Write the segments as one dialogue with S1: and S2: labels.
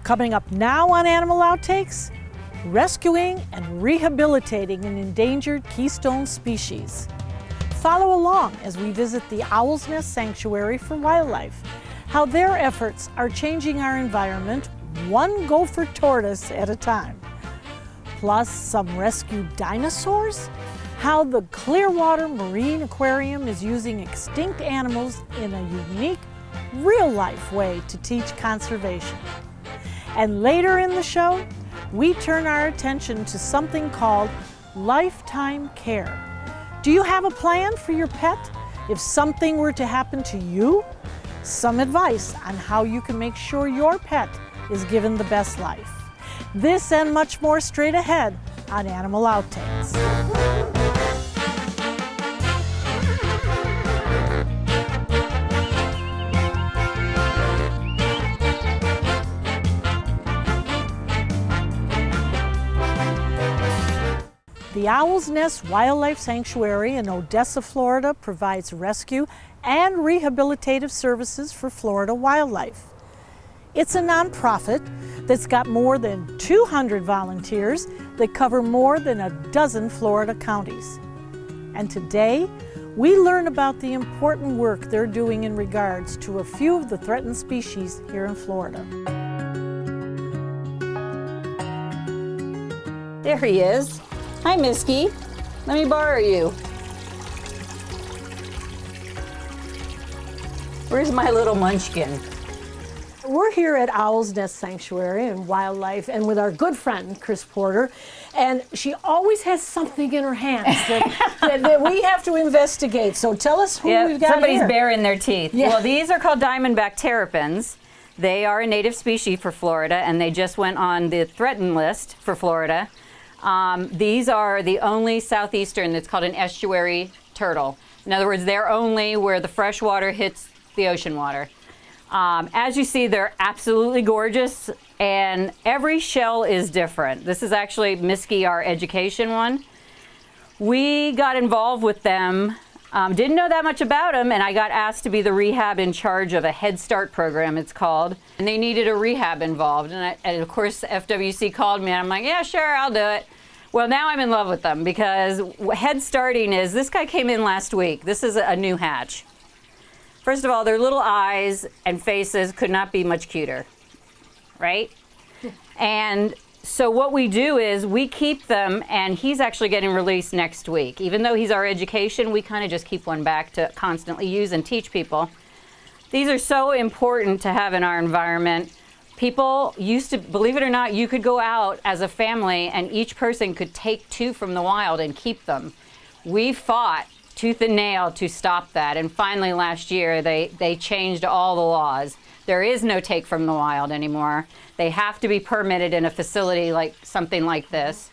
S1: Coming up now on Animal Outtakes, rescuing and rehabilitating an endangered keystone species. Follow along as we visit the Owl's Nest Sanctuary for Wildlife, how their efforts are changing our environment one gopher tortoise at a time. Plus some rescued dinosaurs, how the Clearwater Marine Aquarium is using extinct animals in a unique, real-life way to teach conservation. And later in the show, we turn our attention to something called lifetime care. Do you have a plan for your pet if something were to happen to you? Some advice on how you can make sure your pet is given the best life. This and much more straight ahead on Animal Outtakes. The Owl's Nest Wildlife Sanctuary in Odessa, Florida provides rescue and rehabilitative services for Florida wildlife. It's a nonprofit that's got more than 200 volunteers that cover more than a dozen Florida counties. And today, we learn about the important work they're doing in regards to a few of the threatened species here in Florida.
S2: There he is. Hi, Misky. Let me borrow you. Where's my little munchkin?
S1: We're here at Owl's Nest Sanctuary and Wildlife and with our good friend, Chris Porter, and she always has something in her hands that we have to investigate. So tell us who we've got
S2: somebody's
S1: here.
S2: baring their teeth.
S1: Yeah.
S2: Well, these are called diamondback terrapins. They are a native species for Florida, and they just went on the threatened list for Florida. These are the only southeastern that's called an estuary turtle. In other words, they're only where the fresh water hits the ocean water. As you see, they're absolutely gorgeous, and every shell is different. This is actually Misky, our education one. We got involved with them, didn't know that much about them, and I got asked to be the rehab in charge of a Head Start program, it's called. And they needed a rehab involved, and of course FWC called me, and I'm like, yeah, sure, I'll do it. Well, now I'm in love with them because Head Starting is, this guy came in last week. This is a new hatch. First of all, their little eyes and faces could not be much cuter, right? And so what we do is we keep them, and he's actually getting released next week. Even though he's our education, we kind of just keep one back to constantly use and teach people. These are so important to have in our environment. People used to, believe it or not, you could go out as a family and each person could take 2 from the wild and keep them. We fought tooth and nail to stop that, and finally last year they changed all the laws. There is no take from the wild anymore. They have to be permitted in a facility like something like this.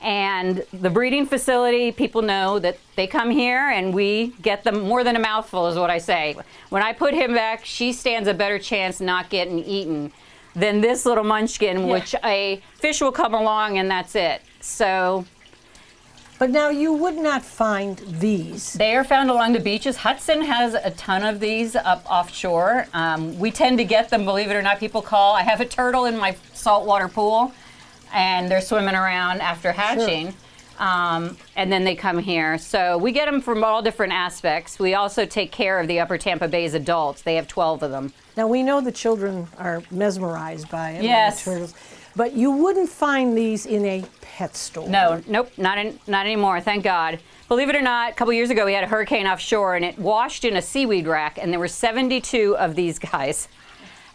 S2: And the breeding facility, people know that they come here and we get them more than a mouthful, is what I say. When I put him back, she stands a better chance not getting eaten than this little munchkin, which a fish will come along and that's it. So.
S1: But now you would not find these.
S2: They are found along the beaches. Hudson has a ton of these up offshore. We tend to get them, believe it or not. People call. I have a turtle in my saltwater pool, and they're swimming around after hatching. Sure. And then they come here. So we get them from all different aspects. We also take care of the Upper Tampa Bay's adults. They have 12 of them.
S1: Now we know the children are mesmerized by it.
S2: Yes.
S1: The turtles. But you wouldn't find these in a pet store.
S2: No, nope, not anymore, thank God. Believe it or not, a couple years ago we had a hurricane offshore and it washed in a seaweed rack, and there were 72 of these guys.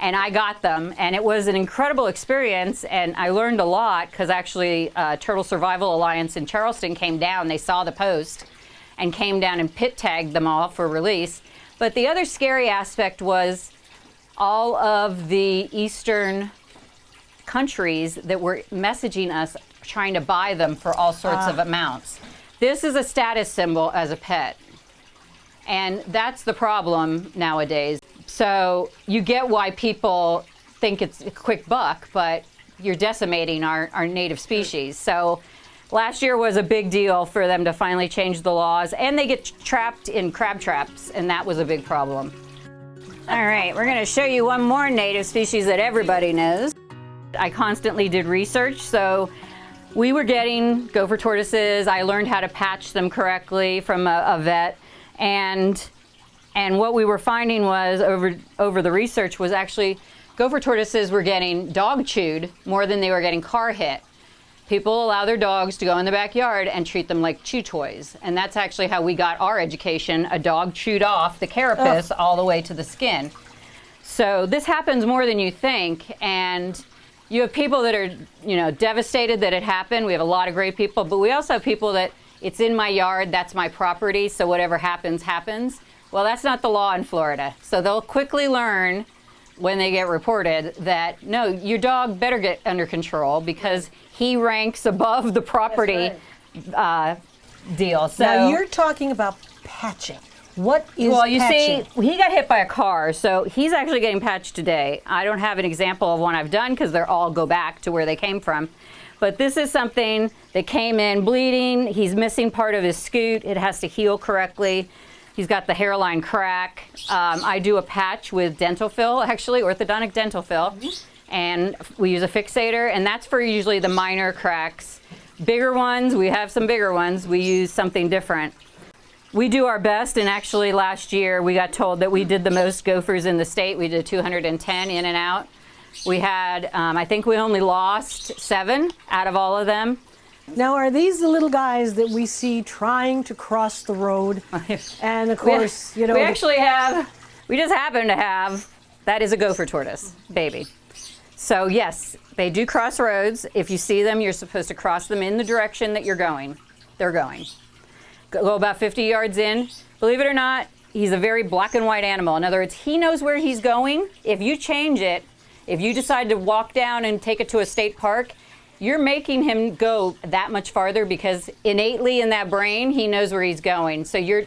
S2: And I got them, and it was an incredible experience, and I learned a lot because actually Turtle Survival Alliance in Charleston came down, they saw the post, and came down and pit tagged them all for release. But the other scary aspect was all of the eastern countries that were messaging us trying to buy them for all sorts of amounts. This is a status symbol as a pet, and that's the problem nowadays. So you get why people think it's a quick buck, but you're decimating our native species. So last year was a big deal for them to finally change the laws, and they get trapped in crab traps, and that was a big problem. All right, we're going to show you one more native species that everybody knows. I constantly did research, so we were getting gopher tortoises. I learned how to patch them correctly from a vet, and what we were finding was over the research was actually gopher tortoises were getting dog chewed more than they were getting car hit. People allow their dogs to go in the backyard and treat them like chew toys, and that's actually how we got our education. A dog chewed off the carapace all the way to the skin. So this happens more than you think, and you have people that are, devastated that it happened. We have a lot of great people, but we also have people that it's in my yard, that's my property, so whatever happens, happens. Well, that's not the law in Florida. So they'll quickly learn when they get reported that, no, your dog better get under control because he ranks above the property deal. So
S1: now you're talking about patching. What is
S2: well, you
S1: patching?
S2: see, he got hit by a car, so he's actually getting patched today. I don't have an example of one I've done because they're all go back to where they came from. But this is something that came in bleeding. He's missing part of his scoot. It has to heal correctly. He's got the hairline crack. I do a patch with dental fill, actually, orthodontic dental fill. And we use a fixator, and that's for usually the minor cracks. Bigger ones, we have some bigger ones, we use something different. We do our best, and actually last year we got told that we did the most gophers in the state. We did 210 in and out. We had, I think we only lost 7 out of all of them.
S1: Now, are these the little guys that we see trying to cross the road? And of course,
S2: we actually have, we just happen to have, that is a gopher tortoise baby. So yes, they do cross roads. If you see them, you're supposed to cross them in the direction that you're going. They're going. Go about 50 yards in. Believe it or not, he's a very black and white animal. In other words, he knows where he's going. If you change it, if you decide to walk down and take it to a state park, you're making him go that much farther because innately in that brain, he knows where he's going. So you're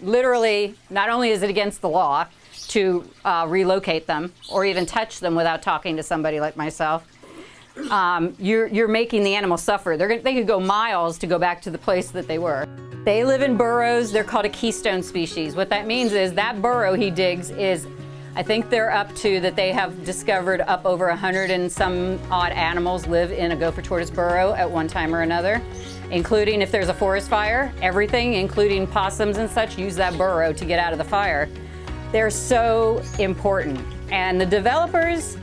S2: literally, not only is it against the law to relocate them or even touch them without talking to somebody like myself, you're making the animal suffer. They could go miles to go back to the place that they were. They live in burrows. They're called a keystone species. What that means is that burrow he digs is, I think they're up to that they have discovered up over 100 and some odd animals live in a gopher tortoise burrow at one time or another, including if there's a forest fire, everything, including possums and such, use that burrow to get out of the fire. They're so important. And the developers,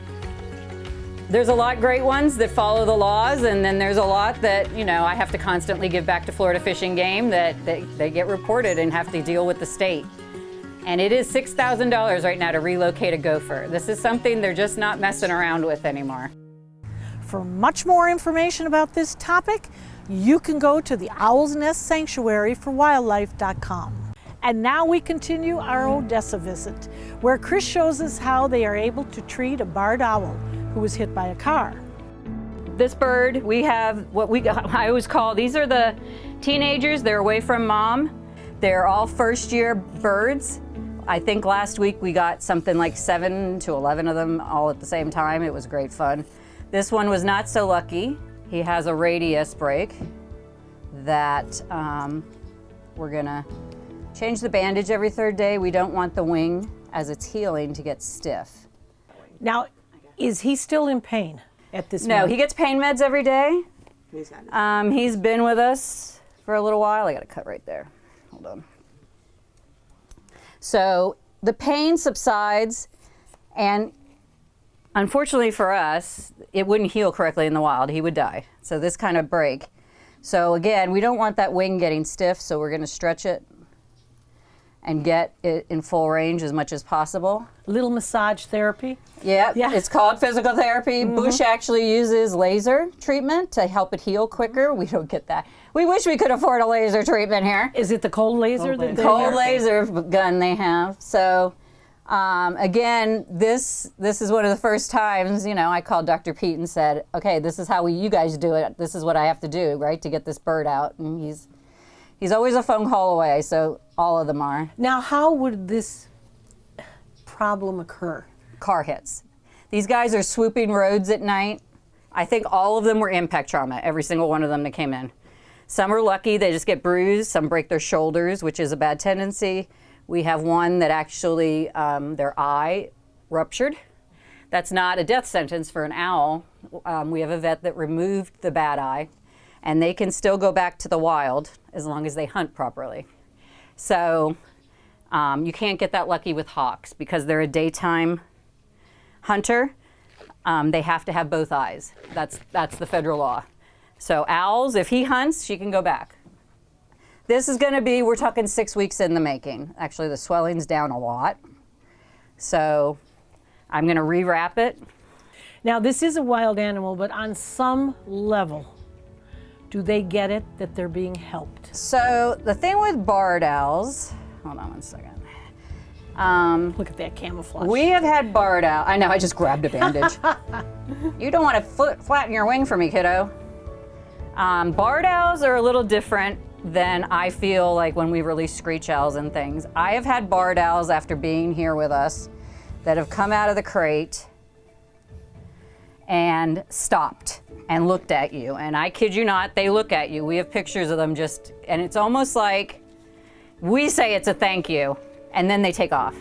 S2: there's a lot great ones that follow the laws, and then there's a lot that, I have to constantly give back to Florida Fish and Game that they get reported and have to deal with the state. And it is $6,000 right now to relocate a gopher. This is something they're just not messing around with anymore.
S1: For much more information about this topic, you can go to the Owl's Nest Sanctuary for Wildlife.com. And now we continue our Odessa visit, where Chris shows us how they are able to treat a barred owl who was hit by a car.
S2: This bird, we have I always call, these are the teenagers, they're away from mom. They're all first-year birds. I think last week we got something like 7 to 11 of them all at the same time. It was great fun. This one was not so lucky. He has a radius break that we're gonna change the bandage every 3rd day. We don't want the wing, as it's healing, to get stiff.
S1: Now, is he still in pain at this
S2: No,
S1: moment?
S2: he gets pain meds every day. He's been with us for a little while. I got to cut right there. Hold on. So the pain subsides, and unfortunately for us, it wouldn't heal correctly in the wild. He would die. So this kind of break. So again, we don't want that wing getting stiff, so we're going to stretch it and get it in full range as much as possible.
S1: Little massage therapy?
S2: Yeah,
S1: Yeah.
S2: It's called physical therapy. Bush actually uses laser treatment to help it heal quicker. We don't get that. We wish we could afford a laser treatment here.
S1: Is it the cold laser?
S2: Cold laser gun they have. So again, this is one of the first times, I called Dr. Pete and said, okay, this is how you guys do it. This is what I have to do, right, to get this bird out. And he's always a phone call away, so all of them are.
S1: Now, how would this problem occur?
S2: Car hits. These guys are swooping roads at night. I think all of them were impact trauma, every single one of them that came in. Some are lucky, they just get bruised. Some break their shoulders, which is a bad tendency. We have one that actually, their eye ruptured. That's not a death sentence for an owl. We have a vet that removed the bad eye, and they can still go back to the wild as long as they hunt properly. So you can't get that lucky with hawks because they're a daytime hunter. They have to have both eyes. That's the federal law. So owls, if he hunts, she can go back. This is gonna be, we're talking 6 weeks in the making. Actually, the swelling's down a lot. So I'm gonna rewrap it.
S1: Now, this is a wild animal, but on some level, do they get it that they're being helped?
S2: So the thing with barred owls, hold on one second.
S1: Look at that camouflage.
S2: We have had barred owls. I know, I just grabbed a bandage. You don't want to flatten your wing for me, kiddo. Barred owls are a little different than I feel like when we release screech owls and things. I have had barred owls after being here with us that have come out of the crate and stopped and looked at you. And I kid you not, they look at you. We have pictures of them and it's almost like we say it's a thank you, and then they take off.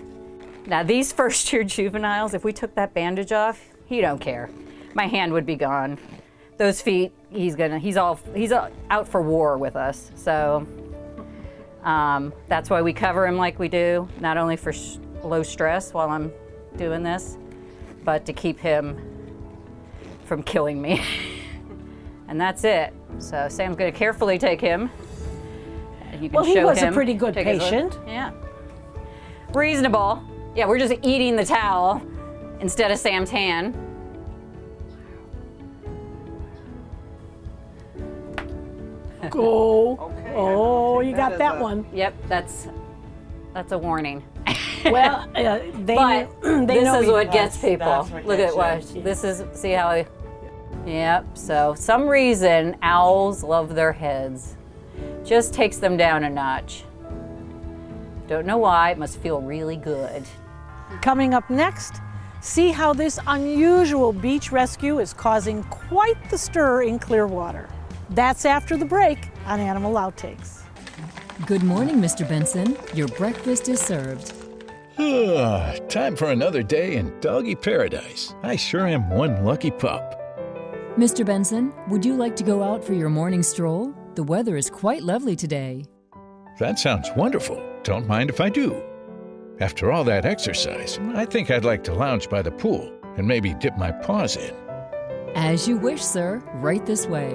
S2: Now these first-year juveniles, if we took that bandage off, he don't care. My hand would be gone. Those feet, he's out for war with us. So that's why we cover him like we do, not only for low stress while I'm doing this, but to keep him from killing me. And that's it. So Sam's gonna carefully take him. You can
S1: well, he
S2: show
S1: was
S2: him,
S1: a pretty good
S2: take his
S1: patient.
S2: look. Yeah. Reasonable. Yeah, we're just eating the towel instead of Sam's hand.
S1: Go.
S3: Okay,
S1: Oh,
S3: I
S1: you
S3: think
S1: got
S3: is
S1: that
S3: a-
S1: one.
S2: Yep, that's a warning.
S1: Well, they
S2: But
S1: they
S2: this
S1: know
S2: is
S1: you.
S2: what gets
S3: That's-
S2: people.
S3: that's what
S2: Look
S3: gets
S2: at what
S3: you.
S2: this is. See how he. Yep. So some reason owls love their heads. Just takes them down a notch. Don't know why. It must feel really good.
S1: Coming up next, see how this unusual beach rescue is causing quite the stir in Clearwater. That's after the break on Animal Outtakes.
S4: Good morning, Mr. Benson. Your breakfast is served.
S5: Time for another day in doggy paradise. I sure am one lucky pup.
S4: Mr. Benson, would you like to go out for your morning stroll? The weather is quite lovely today.
S5: That sounds wonderful. Don't mind if I do. After all that exercise, I think I'd like to lounge by the pool and maybe dip my paws in.
S4: As you wish, sir. Right this way.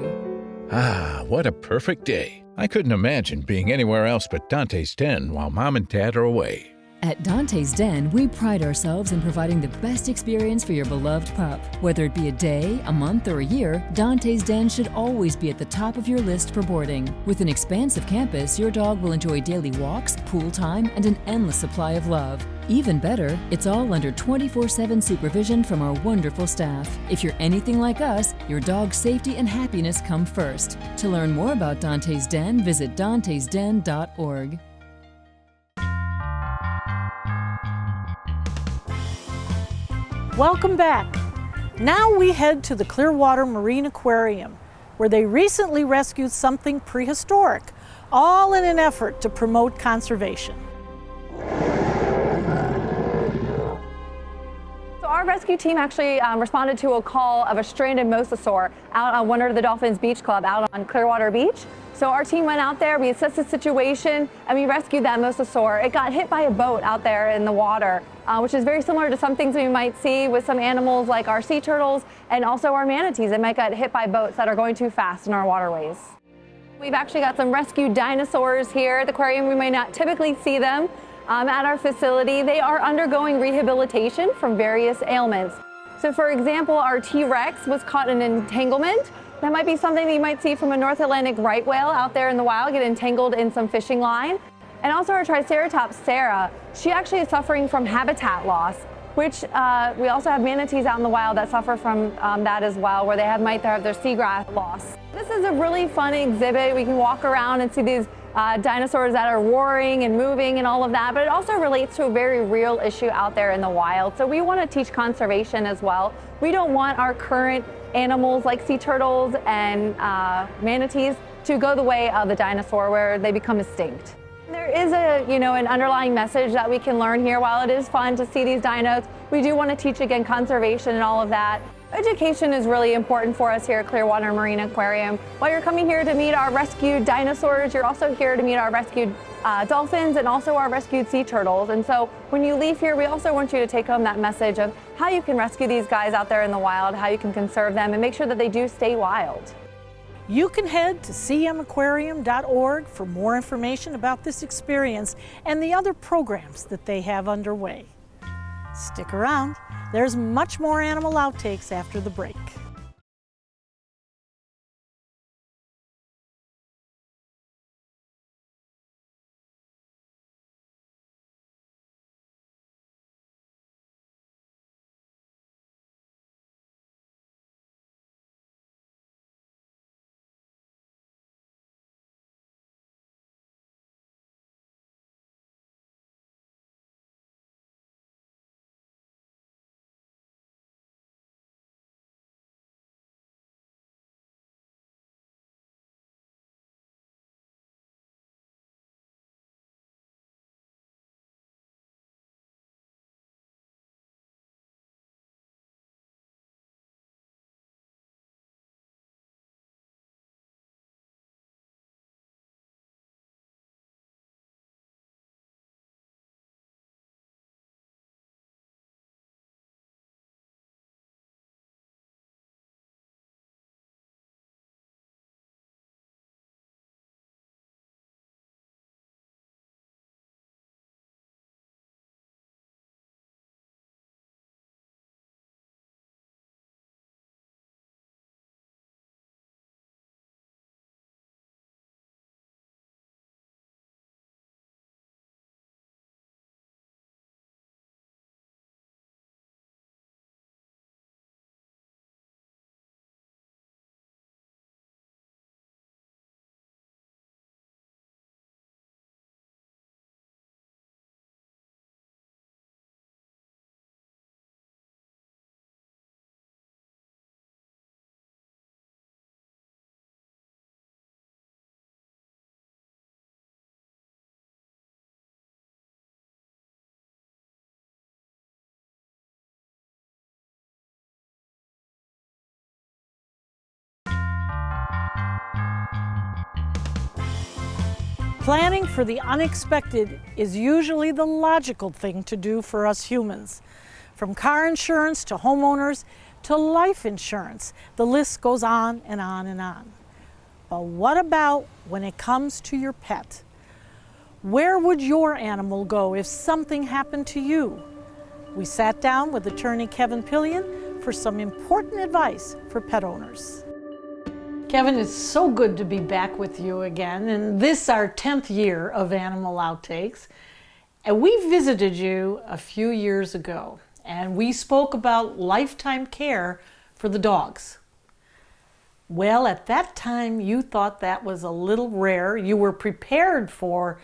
S5: Ah, what a perfect day. I couldn't imagine being anywhere else but Dante's den while Mom and Dad are away.
S4: At Dante's Den, we pride ourselves in providing the best experience for your beloved pup. Whether it be a day, a month, or a year, Dante's Den should always be at the top of your list for boarding. With an expansive campus, your dog will enjoy daily walks, pool time, and an endless supply of love. Even better, it's all under 24/7 supervision from our wonderful staff. If you're anything like us, your dog's safety and happiness come first. To learn more about Dante's Den, visit dantesden.org.
S1: Welcome back. Now we head to the Clearwater Marine Aquarium, where they recently rescued something prehistoric, all in an effort to promote conservation.
S6: So our rescue team actually responded to a call of a stranded mosasaur out on one of the Dolphins Beach Club out on Clearwater Beach. So our team went out there, we assessed the situation, and we rescued that mosasaur. It got hit by a boat out there in the water, which is very similar to some things we might see with some animals like our sea turtles and also our manatees that might get hit by boats that are going too fast in our waterways. We've actually got some rescued dinosaurs here at the aquarium. We may not typically see them at our facility. They are undergoing rehabilitation from various ailments. So for example, our T-Rex was caught in an entanglement. That might be something that you might see from a North Atlantic right whale out there in the wild, get entangled in some fishing line. And also our Triceratops Sarah, she actually is suffering from habitat loss, which we also have manatees out in the wild that suffer from that as well, where they might have their seagrass loss. This is a really fun exhibit. We can walk around and see these dinosaurs that are roaring and moving and all of that, but it also relates to a very real issue out there in the wild. So we want to teach conservation as well. We don't want our current animals like sea turtles and manatees to go the way of the dinosaur where they become extinct. There is an underlying message that we can learn here. While it is fun to see these dinos, We do want to teach, again, conservation and all of that. Education is really important for us here at Clearwater Marine Aquarium. While you're coming here to meet our rescued dinosaurs, you're also here to meet our rescued dolphins and also our rescued sea turtles. And so when you leave here, we also want you to take home that message of how you can rescue these guys out there in the wild, how you can conserve them, and make sure that they do stay wild.
S1: You can head to cmaquarium.org for more information about this experience and the other programs that they have underway. Stick around. There's much more Animal Outtakes after the break. Planning for the unexpected is usually the logical thing to do for us humans. From car insurance to homeowners to life insurance, the list goes on and on and on. But what about when it comes to your pet? Where would your animal go if something happened to you? We sat down with attorney Kevin Pillion for some important advice for pet owners. Kevin, it's so good to be back with you again, and this is our 10th year of Animal Outtakes. And we visited you a few years ago, and we spoke about lifetime care for the dogs. Well, at that time, you thought that was a little rare. You were prepared for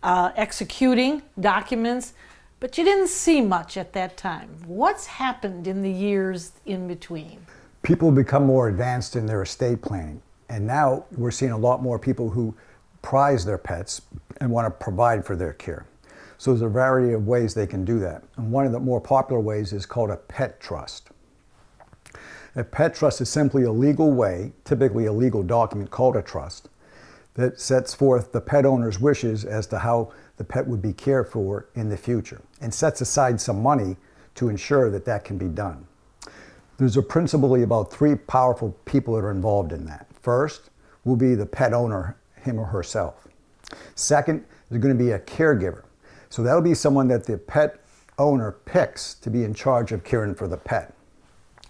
S1: executing documents, but you didn't see much at that time. What's happened in the years in between?
S3: People become more advanced in their estate planning, and now we're seeing a lot more people who prize their pets and want to provide for their care. So there's a variety of ways they can do that. And one of the more popular ways is called a pet trust. A pet trust is simply a legal way, typically a legal document called a trust, that sets forth the pet owner's wishes as to how the pet would be cared for in the future, and sets aside some money to ensure that that can be done. There's principally about three powerful people that are involved in that. First will be the pet owner, him or herself. Second, there's going to be a caregiver. So that'll be someone that the pet owner picks to be in charge of caring for the pet.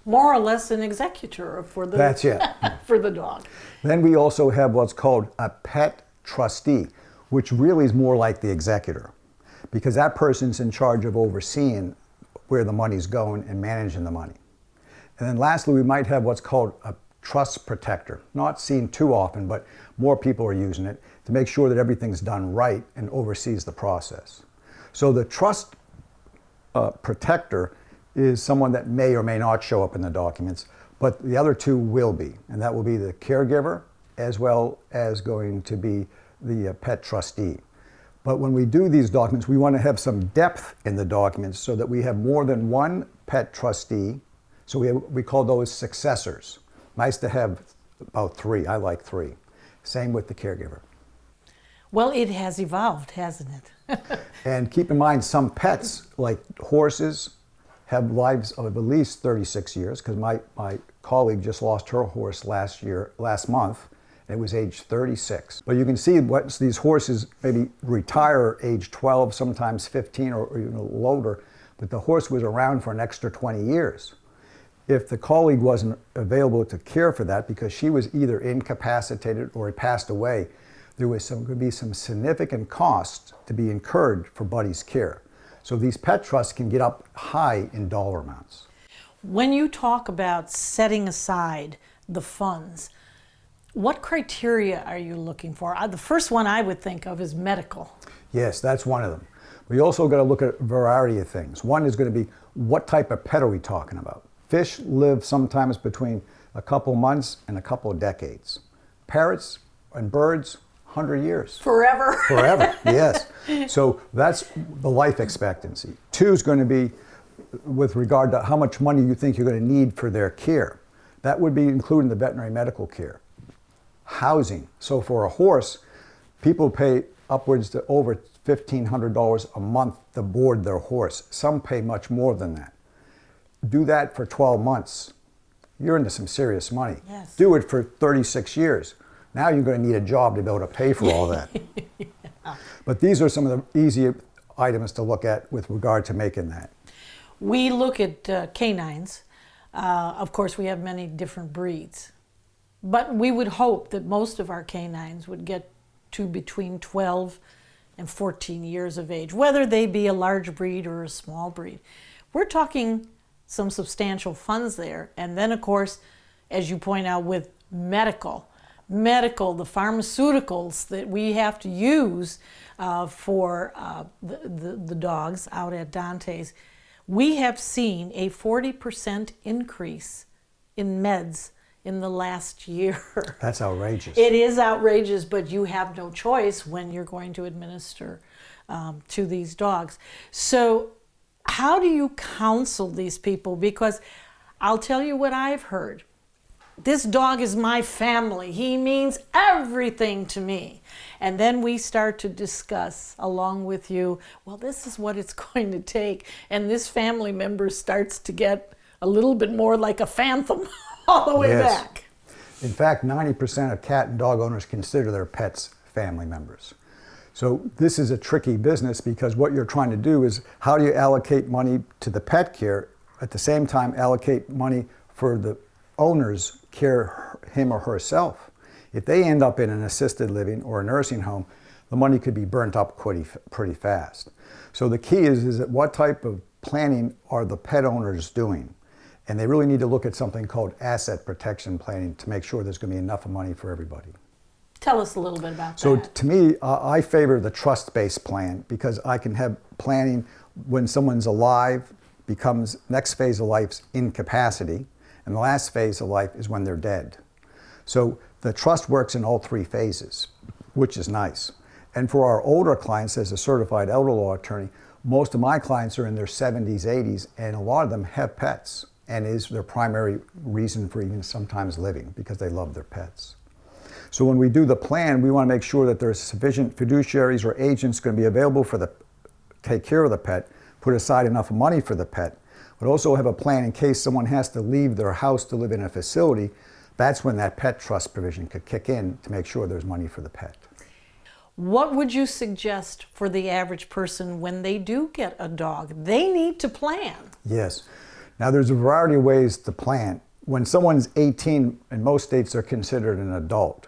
S1: More or less an executor for the,
S3: That's it.
S1: for the dog.
S3: Then we also have what's called a pet trustee, which really is more like the executor, because that person's in charge of overseeing where the money's going and managing the money. And then lastly, we might have what's called a trust protector. Not seen too often, but more people are using it to make sure that everything's done right and oversees the process. So the trust protector is someone that may or may not show up in the documents, but the other two will be, and that will be the caregiver as well as going to be the pet trustee. But when we do these documents, we want to have some depth in the documents so that we have more than one pet trustee. So we call those successors. Nice to have about 3. I like 3. Same with the caregiver.
S1: Well, it has evolved, hasn't it?
S3: And keep in mind, some pets, like horses, have lives of at least 36 years, because my colleague just lost her horse last month, and it was age 36. But you can see what these horses maybe retire age 12, sometimes 15 or even a little older, but the horse was around for an extra 20 years. If the colleague wasn't available to care for that because she was either incapacitated or had passed away, there was going to be some significant cost to be incurred for Buddy's care. So these pet trusts can get up high in dollar amounts.
S1: When you talk about setting aside the funds, what criteria are you looking for? The first one I would think of is medical.
S3: Yes, that's one of them. We also got to look at a variety of things. One is going to be, what type of pet are we talking about? Fish live sometimes between a couple months and a couple of decades. Parrots and birds, 100 years.
S1: Forever.
S3: Forever, yes. So that's the life expectancy. 2 is going to be with regard to how much money you think you're going to need for their care. That would be including the veterinary medical care. Housing. So for a horse, people pay upwards to over $1,500 a month to board their horse. Some pay much more than that. Do that for 12 months. You're into some serious money.
S1: Yes.
S3: Do it for 36 years. Now you're going to need a job to be able to pay for all that. Yeah. But these are some of the easy items to look at with regard to making that.
S1: We look at canines. Of course, we have many different breeds. But we would hope that most of our canines would get to between 12 and 14 years of age, whether they be a large breed or a small breed. We're talking some substantial funds there. And then, of course, as you point out, with medical, the pharmaceuticals that we have to use for the dogs out at Dante's, we have seen a 40% increase in meds in the last year.
S3: That's outrageous.
S1: It is outrageous, but you have no choice when you're going to administer to these dogs. So how do you counsel these people? Because I'll tell you what I've heard. This dog is my family. He means everything to me. And then we start to discuss along with you, well, this is what it's going to take. And this family member starts to get a little bit more like a phantom all the way back.
S3: In fact, 90% of cat and dog owners consider their pets family members. So this is a tricky business because what you're trying to do is, how do you allocate money to the pet care, at the same time allocate money for the owner's care, him or herself? If they end up in an assisted living or a nursing home, the money could be burnt up pretty fast. So the key is that what type of planning are the pet owners doing? And they really need to look at something called asset protection planning to make sure there's going to be enough money for everybody.
S1: Tell us a little bit about
S3: So
S1: that.
S3: to me, I favor the trust-based plan because I can have planning when someone's alive, becomes next phase of life's incapacity, and the last phase of life is when they're dead. So the trust works in all 3 phases, which is nice. And for our older clients, as a certified elder law attorney, most of my clients are in their 70s, 80s, and a lot of them have pets, and is their primary reason for even sometimes living, because they love their pets. So when we do the plan, we want to make sure that there's sufficient fiduciaries or agents going to be available for take care of the pet, put aside enough money for the pet, but also have a plan in case someone has to leave their house to live in a facility. That's when that pet trust provision could kick in to make sure there's money for the pet.
S1: What would you suggest for the average person when they do get a dog? They need to plan.
S3: Yes. Now there's a variety of ways to plan. When someone's 18, in most states they're considered an adult.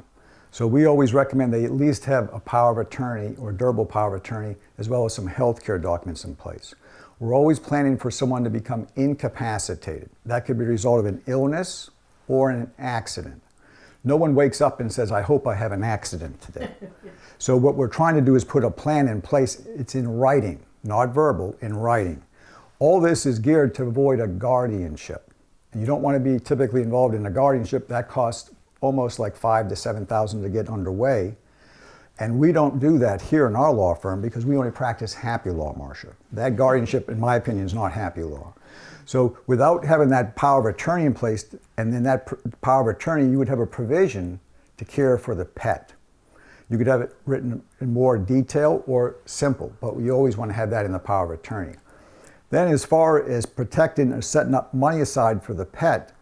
S3: So we always recommend they at least have a power of attorney or durable power of attorney, as well as some health care documents in place. We're always planning for someone to become incapacitated. That could be a result of an illness or an accident. No one wakes up and says, I hope I have an accident today. So what we're trying to do is put a plan in place. It's in writing, not verbal, in writing. All this is geared to avoid a guardianship. And you don't want to be typically involved in a guardianship. That costs almost like $5,000 to $7,000 to get underway. And we don't do that here in our law firm because we only practice happy law, Marcia. That guardianship, in my opinion, is not happy law. So without having that power of attorney in place, and then that power of attorney, you would have a provision to care for the pet. You could have it written in more detail or simple, but we always want to have that in the power of attorney. Then as far as protecting or setting up money aside for the pet,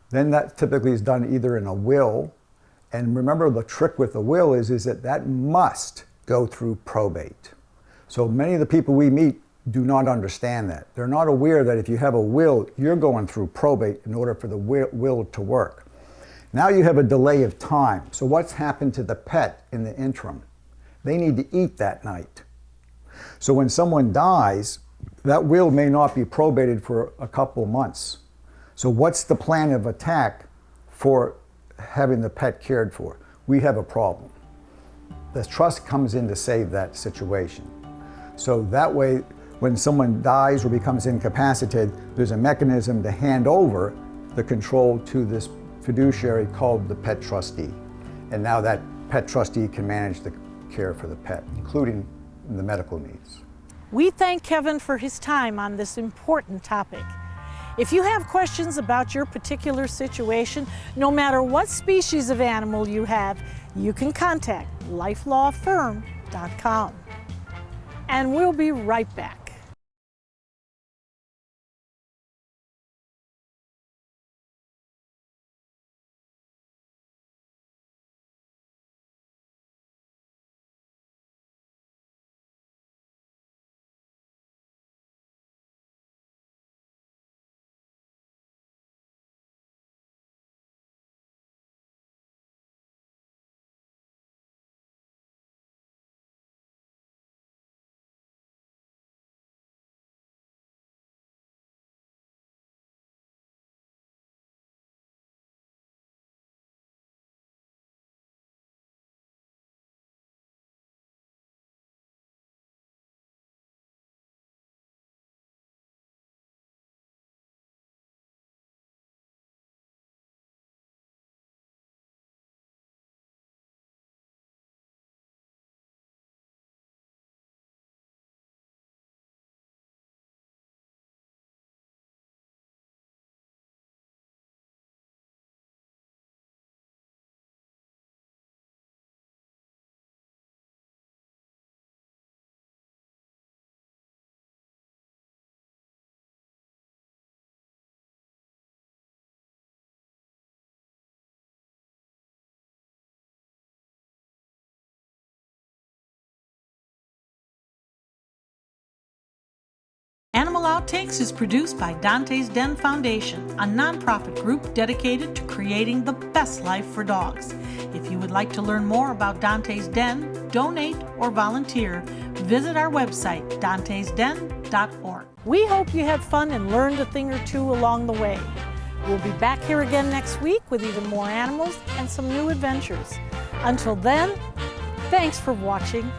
S3: then that typically is done either in a will. And remember, the trick with the will is that must go through probate. So many of the people we meet do not understand that. They're not aware that if you have a will, you're going through probate in order for the will to work. Now you have a delay of time. So what's happened to the pet in the interim? They need to eat that night. So when someone dies, that will may not be probated for a couple of months. So what's the plan of attack for having the pet cared for? We have a problem. The trust comes in to save that situation. So that way, when someone dies or becomes incapacitated, there's a mechanism to hand over the control to this fiduciary called the pet trustee. And now that pet trustee can manage the care for the pet, including the medical needs.
S1: We thank Kevin for his time on this important topic. If you have questions about your particular situation, no matter what species of animal you have, you can contact lifelawfirm.com. And we'll be right back. Animal Outtakes is produced by Dante's Den Foundation, a nonprofit group dedicated to creating the best life for dogs. If you would like to learn more about Dante's Den, donate, or volunteer, visit our website, dantesden.org. We hope you had fun and learned a thing or two along the way. We'll be back here again next week with even more animals and some new adventures. Until then, thanks for watching.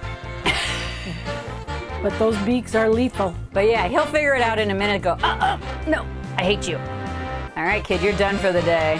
S1: But those beaks are lethal.
S2: But yeah, he'll figure it out in a minute and go, no, I hate you. All right, kid, you're done for the day.